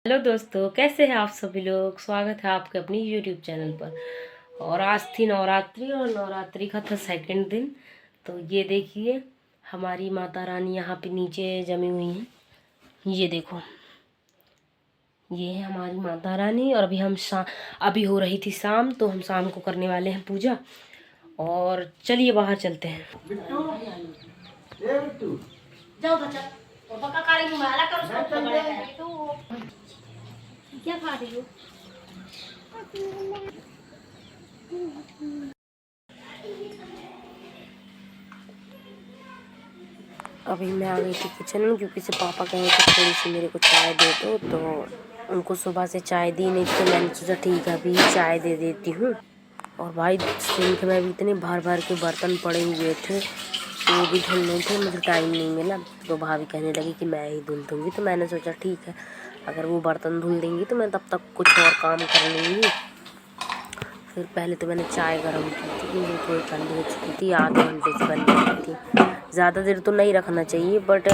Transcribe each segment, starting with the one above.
Hello दोस्तों, कैसे हैं आप सभी लोग। स्वागत है आपके अपनी यूट्यूब चैनल पर। और आज थी नवरात्रि और नवरात्रि का था सेकंड दिन। तो ये देखिए हमारी माता रानी यहाँ पे नीचे जमी हुई हैं। ये देखो, ये है हमारी माता रानी। और अभी हो रही थी शाम, तो हम शाम को करने वाले हैं पूजा। और चलिए बाहर चलते हैं। जाओ बच्चा, पापा का घुमाला करो। क्या खा रही हो? अभी मैं आ गई थी किचन में, क्योंकि से पापा कहे कि थोड़ी सी मेरे को चाय दे दो। तो उनको सुबह से चाय दी नहीं, तो मैंने सोचा ठीक है अभी चाय दे देती हूँ। और भाई सिंक में भी इतने भर भर के बर्तन पड़े हुए थे, तो वो भी धुलने थे, मुझे टाइम नहीं मिला। तो भाभी कहने लगी कि मैं ही धुल दूँगी। तो मैंने सोचा ठीक है, अगर वो बर्तन धुल देंगी तो मैं तब तक कुछ और काम कर लूँगी। फिर पहले तो मैंने चाय गर्म की थी, क्योंकि थोड़ी ठंडी हो चुकी थी, आधे घंटे से बन रही थी। ज़्यादा देर तो नहीं रखना चाहिए, बट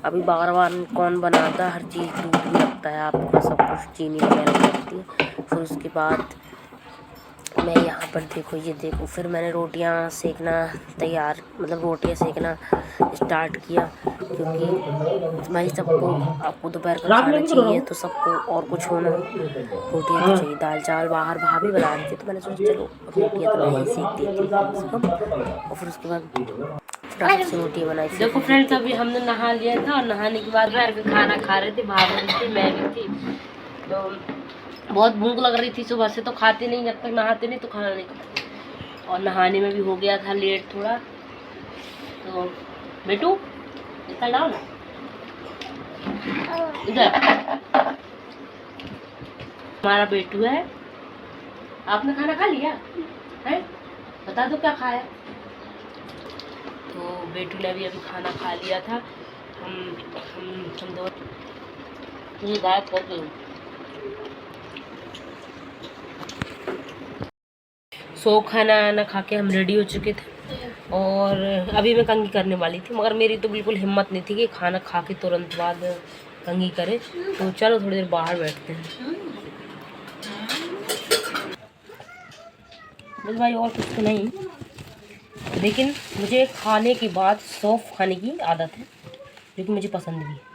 अभी बार बार कौन बनाता, हर चीज़ दूध भी लगता है आपका, सब कुछ चीनी वगैरह लगती है। फिर उसके बाद मैं यहाँ पर देखो फिर मैंने रोटियाँ सेकना तैयार, मतलब रोटियाँ सेकना स्टार्ट किया। क्योंकि भाई सबको, आपको दोपहर का खाना चाहिए तो सबको और कुछ होना, रोटियाँ तो चाहिए। दाल चावल बाहर भाभी बना रही थी, तो मैंने सोचा चलो रोटियाँ तो मैं ही सेक देती हूँ कम से कम। और फिर उसके बाद फटाफट से रोटी बनाई। देखो फ्रेंड्स, अभी हमने नहा लिया था, और नहाने के बाद घर पे खाना खा रहे थे, भाभी भी थी, मैं भी थी। तो बहुत भूख लग रही थी सुबह से, तो खाते नहीं जब तक नहाते नहीं, तो खाना नहीं खाते। और नहाने में भी हो गया था लेट थोड़ा। तो बेटू निकल आओ ना इधर। हमारा बेटू है। आपने खाना खा लिया है? बता दो क्या खाया। तो बेटू ने भी अभी खाना खा लिया था। हम दो गायब कर दो। सो खाना आना खा के हम रेडी हो चुके थे, और अभी मैं कंघी करने वाली थी, मगर मेरी तो बिल्कुल हिम्मत नहीं थी कि खाना खा के तुरंत बाद कंघी करे। तो चलो थोड़ी देर बाहर बैठते हैं। बस भाई और कुछ तो नहीं, लेकिन मुझे खाने के बाद सौंफ खाने की आदत है, जो कि मुझे पसंद भी है।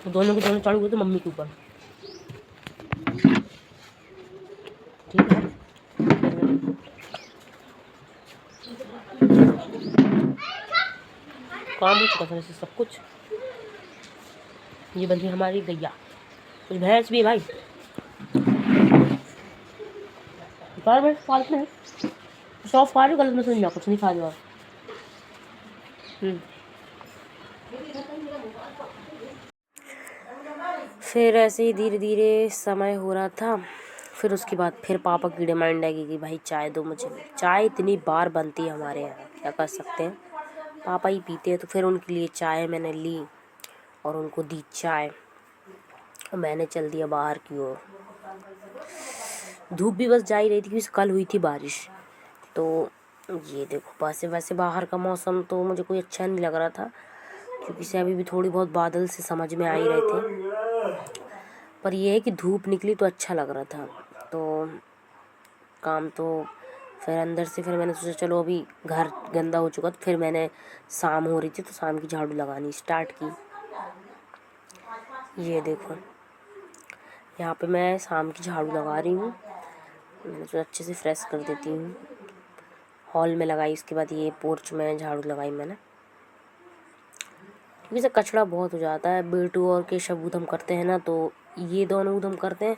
तो दोनों के दोनों चढ़ गए थे मम्मी के ऊपर। ठीक है, काम हो चुका था सब कुछ। ये बंदी हमारी गैया, कुछ भैंस भी है भाई। पालते हैं, सौंफ खा रही हो, गलत में सुन जाओ, कुछ नहीं खा रही हो। फिर ऐसे ही धीरे धीरे समय हो रहा था। फिर उसके बाद फिर पापा की डिमांड आएगी कि भाई चाय दो मुझे। चाय इतनी बार बनती है हमारे यहाँ, क्या कर सकते हैं, पापा ही पीते हैं। तो फिर उनके लिए चाय मैंने ली और उनको दी चाय, और मैंने चल दिया बाहर की ओर। धूप भी बस जा ही रही थी, क्योंकि कल हुई थी बारिश। तो ये देखो, वैसे वैसे बाहर का मौसम तो मुझे कोई अच्छा नहीं लग रहा था, क्योंकि से अभी भी थोड़ी बहुत बादल से समझ में आ ही रहे थे। पर यह है कि धूप निकली तो अच्छा लग रहा था। तो काम तो फिर अंदर से, फिर मैंने सोचा चलो अभी घर गंदा हो चुका, तो फिर मैंने शाम हो रही थी तो शाम की झाड़ू लगानी स्टार्ट की। ये देखो, यहाँ पे मैं शाम की झाड़ू लगा रही हूँ। मैंने सोचा अच्छे से फ्रेश कर देती हूँ। हॉल में लगाई, उसके बाद ये पोर्च में झाड़ू लगाई मैंने, क्योंकि कचरा बहुत हो जाता है। बेटू और केशव ऊधम करते हैं ना, तो ये दोनों ऊधम करते हैं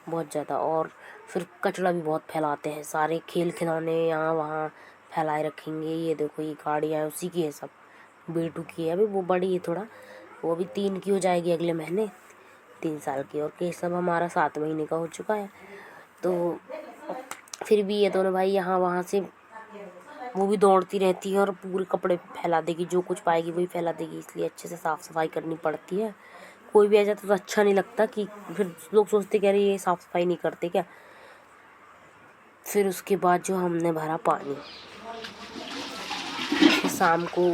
बहुत ज़्यादा, और फिर कचरा भी बहुत फैलाते हैं। सारे खेल खिलौने यहाँ वहाँ फैलाए रखेंगे। ये देखो, ये गाड़ियाँ हैं उसी की है, सब बेटू की है। अभी वो बड़ी है थोड़ा, वो अभी 3 की हो जाएगी अगले महीने, 3 साल की। और केशव हमारा 7 महीने का हो चुका है। तो फिर भी ये दोनों भाई यहाँ वहाँ से वो भी दौड़ती रहती है और पूरे कपड़े फैला देगी, जो कुछ पाएगी वही फैला देगी, इसलिए अच्छे से साफ़ सफाई करनी पड़ती है। कोई भी आ जाता तो अच्छा नहीं लगता कि फिर लोग सोचते कह रहे ये साफ़ सफाई नहीं करते क्या। फिर उसके बाद जो हमने भरा पानी, शाम को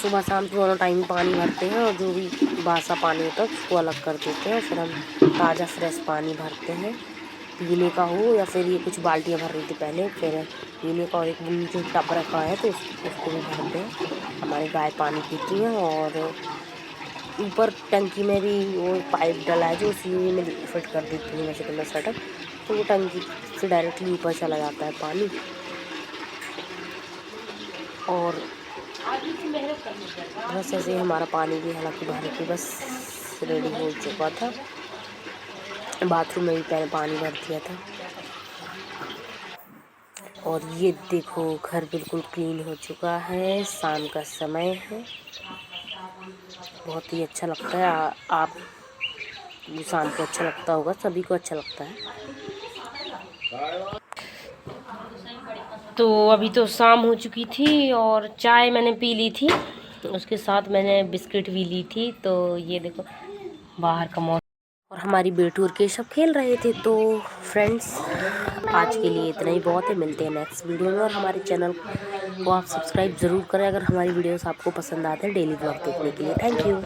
सुबह शाम तो दोनों टाइम पानी भरते हैं और जो भी बासा पानी होता है उसको अलग कर देते हैं। फिर हम ताज़ा फ्रेश पानी भरते हैं, पीने का हो या फिर ये कुछ बाल्टियाँ भर रही थी पहले, फिर पीने का और एक जो टब रखा है तो उसको भी भरते हैं। हमारी गाय पानी पीती हैं और ऊपर टंकी में भी वो पाइप डला है जो उसी में फिट कर देती हूँ वैसे तो मैं सेटअप, तो वो टंकी से डायरेक्टली ऊपर चला जाता है पानी। और बस ऐसे हमारा पानी भी हालांकि भर के बस रेडी हो चुका था। बाथरूम में भी पहले पानी भर दिया था। और ये देखो घर बिल्कुल क्लीन हो चुका है, शाम का समय है, बहुत ही अच्छा लगता है। आप शाम को अच्छा लगता होगा, सभी को अच्छा लगता है। तो अभी तो शाम हो चुकी थी और चाय मैंने पी ली थी, उसके साथ मैंने बिस्किट भी ली थी। तो ये देखो बाहर का मौसम और हमारी बेटू और केशव खेल रहे थे। तो फ्रेंड्स आज के लिए इतना ही बहुत है, मिलते हैं नेक्स्ट वीडियो में। और हमारे चैनल को आप सब्सक्राइब ज़रूर करें अगर हमारी वीडियोस आपको पसंद आते हैं डेली ब्लॉग देखने के लिए। Thank you.